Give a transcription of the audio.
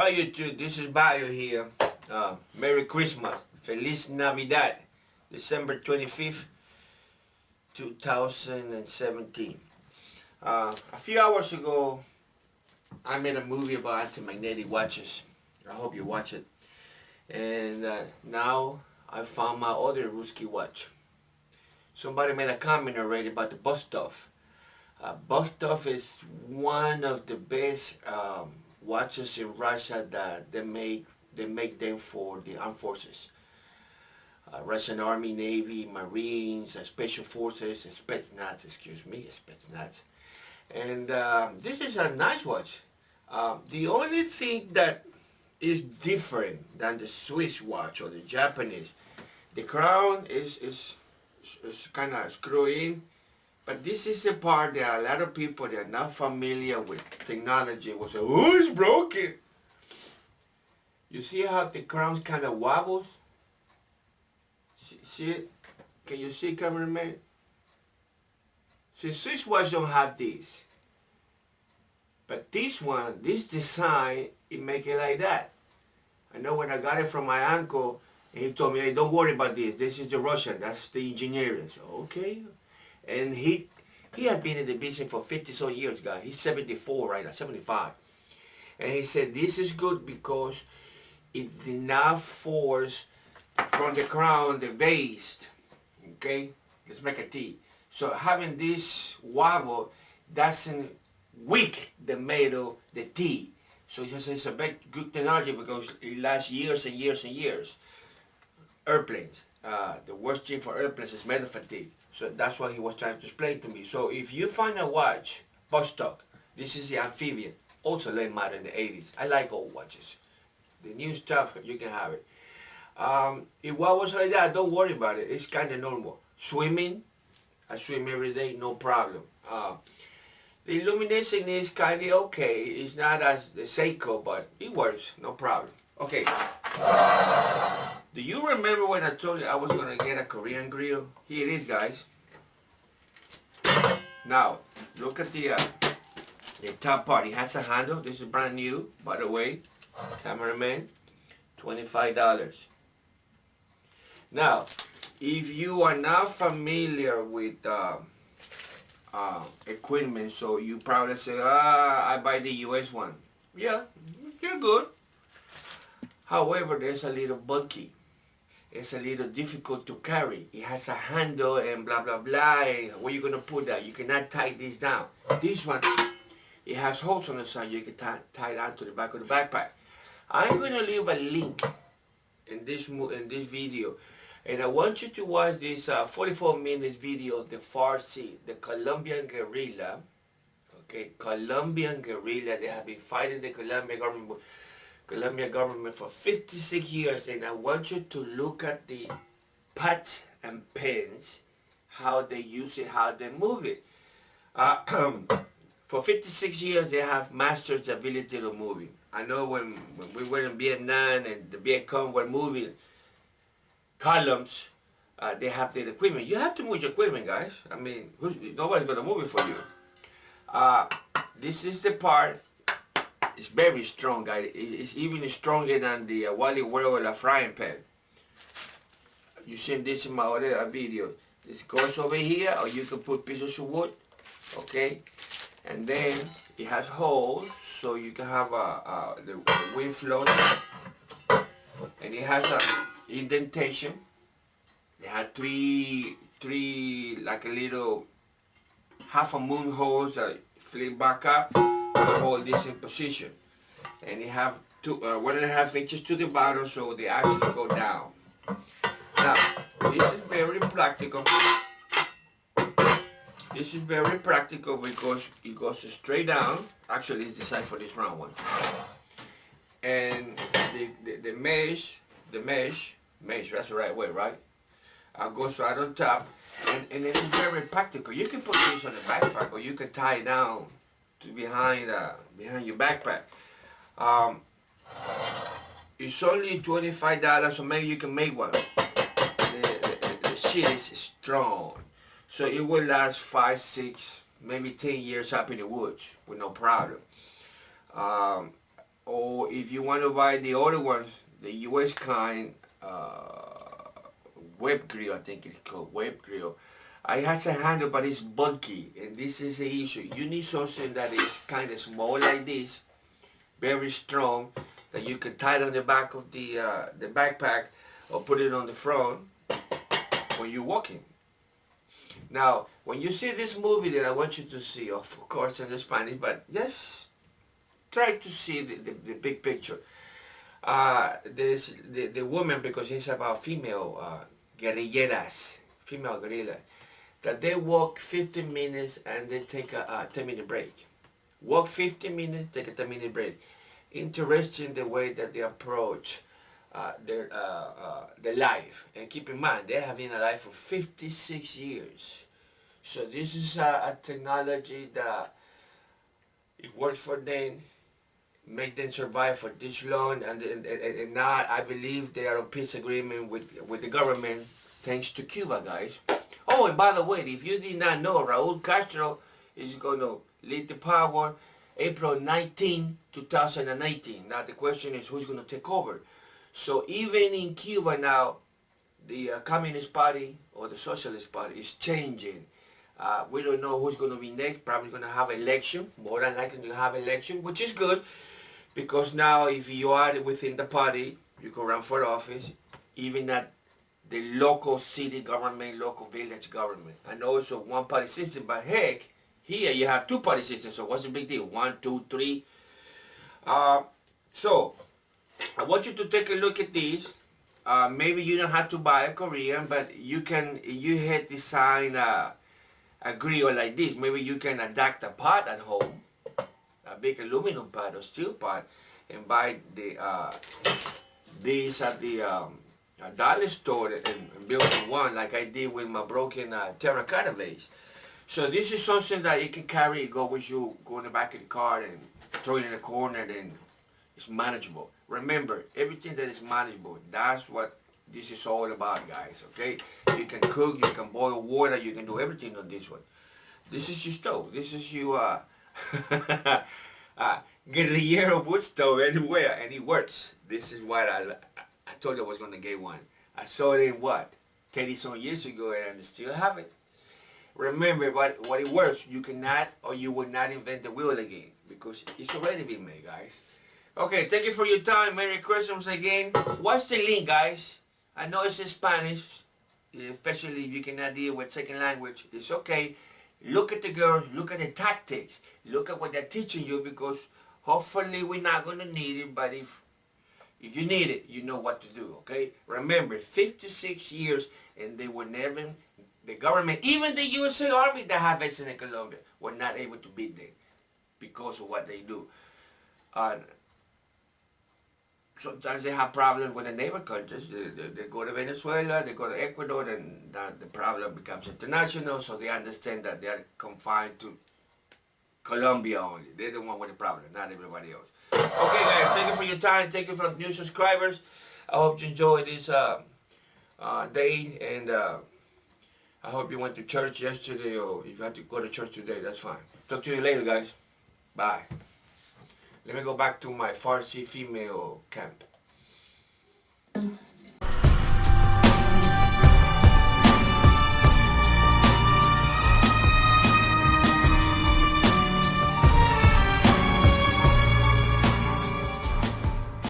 Hello YouTube, this is Bayu here. Merry Christmas, Feliz Navidad, December 25th, 2017. A few hours ago, I made a movie about anti-magnetic watches. I hope you watch it. And now I found my other Ruski watch. Somebody made a comment already about the Bostov. Bostov is one of the best watches in Russia that they make them for the armed forces. Russian Army, Navy, Marines, Special Forces, Spetsnaz, Spetsnaz. And this is a nice watch. The only thing that is different than the Swiss watch or the Japanese, the crown is kind of screwed in. But this is the part that a lot of people that are not familiar with technology will say, oh, it's broken. You see how the crown kind of wobbles? See it? Can you see, cameraman? See, Swiss watch don't have this. But this one, this design, it make it like that. I know when I got it from my uncle, and he told me, hey, don't worry about this. This is the Russian. That's the engineering. So, okay. And he had been in the business for 50-so years, guys. He's 74 right now, 75. And he said, this is good because it's enough force from the crown, the waist. Okay? Let's make a T. So having this wobble doesn't weak the metal, the T. So it's a good technology because it lasts years and years and years. Airplanes. The worst thing for airplanes is metal fatigue. So that's what he was trying to explain to me. So if you find a watch, Vostok, this is the amphibian, also late model in the 80s. I like old watches. The new stuff, you can have it. If what was like that, don't worry about it. It's kind of normal. Swimming, I swim every day, no problem. The illumination is kind of okay. It's not as the Seiko, but it works, no problem. Okay. Do you remember when I told you I was going to get a Korean grill? Here it is, guys. Now, look at the top part. It has a handle. This is brand new, by the way. Cameraman, $25. Now, if you are not familiar with equipment, so you probably say, I buy the US one. Yeah, you're good. However, there's a little bulky. It's a little difficult to carry. It has a handle and blah, blah, blah. And where you going to put that? You cannot tie this down. This one, it has holes on the side. You can tie it onto the back of the backpack. I'm going to leave a link in this video. And I want you to watch this 44 minutes video of the FARC, the Colombian guerrilla. Okay, Colombian guerrilla. They have been fighting the Colombian government for 56 years, and I want you to look at the pots and pans, how they use it, how they move it. For 56 years, they have mastered the ability to move it. I know when we were in Vietnam and the Viet Cong were moving columns, they have the equipment. You have to move your equipment, guys. I mean, nobody's going to move it for you. This is the part. It's very strong, guys. It's even stronger than the Wally World frying pan. You seen this in my other video. This goes over here, or you can put pieces of wood, okay? And then it has holes, so you can have the wind flow. And it has a indentation. It has three like a little half a moon holes that flip back up to hold this in position. And you have 1.5 inches to the bottom, so the axis go down. Now, this is very practical. This is very practical because it goes straight down. Actually, it's designed for this round one. And the mesh, that's the right way, right? Goes right on top. And it is very practical. You can put this on the backpack, or you can tie it down to behind your backpack. It's only $25, so maybe you can make one. The shit is strong, so it will last 5, 6, maybe 10 years up in the woods with no problem. or if you want to buy the other ones, the US kind, web grill, I think it's called web grill. I has a handle, but it's bulky, and this is the issue. You need something that is kind of small like this, very strong, that you can tie it on the back of the backpack, or put it on the front when you're walking. Now, when you see this movie that I want you to see, of course in Spanish, but just try to see the big picture. The woman, because it's about female guerrilleras, female guerrilla, that they walk 15 minutes and they take a 10-minute break. Walk 15 minutes, take a 10-minute break. Interesting the way that they approach their life. And keep in mind, they're having a life for 56 years. So this is a technology that it works for them, make them survive for this long, and now I believe they are on peace agreement with the government, thanks to Cuba, guys. Oh, and by the way, if you did not know, Raúl Castro is going to lead the power April 19, 2018. Now the question is, who's going to take over? So even in Cuba now, the Communist Party or the Socialist Party is changing. We don't know who's going to be next. Probably going to have election. More than likely to have election, which is good, because now if you are within the party, you can run for office, even at the local city government, local village government. And also one-party system, but heck, here you have two-party system, so what's the big deal? 1, 2, 3. So, I want you to take a look at these. Maybe you don't have to buy a Korean, but you can, you had design a grill like this. Maybe you can adapt a pot at home, a big aluminum pot or steel pot, and buy these at the dollar store and build one like I did with my broken terracotta vase. So this is something that you can carry, go with you, go in the back of the car and throw it in the corner, and it's manageable. Remember, everything that is manageable, that's what this is all about, guys, okay? You can cook, you can boil water, you can do everything on this one. This is your stove. This is your guerrillero wood stove anywhere, and it works. This is what I told you I was going to get one. I saw it in what? 30-some years ago, and I still have it. Remember, what it works, you cannot or you will not invent the wheel again, because it's already been made, guys. Okay, thank you for your time. Merry Christmas again. Watch the link, guys. I know it's in Spanish, especially if you cannot deal with second language. It's okay. Look at the girls. Look at the tactics. Look at what they're teaching you, because hopefully we're not going to need it, but if you need it, you know what to do, okay? Remember, 56 years, and they were never, the government, even the USA Army that have bases in Colombia, were not able to beat them because of what they do. Sometimes they have problems with the neighbor countries. They go to Venezuela, they go to Ecuador, and the problem becomes international, so they understand that they are confined to Colombia only. They're the one with the problem, not everybody else. Okay, guys, thank you for your time. Thank you for new subscribers. I hope you enjoyed this day, and I hope you went to church yesterday, or if you had to go to church today, that's fine. Talk to you later, guys. Bye. Let me go back to my FARC female camp.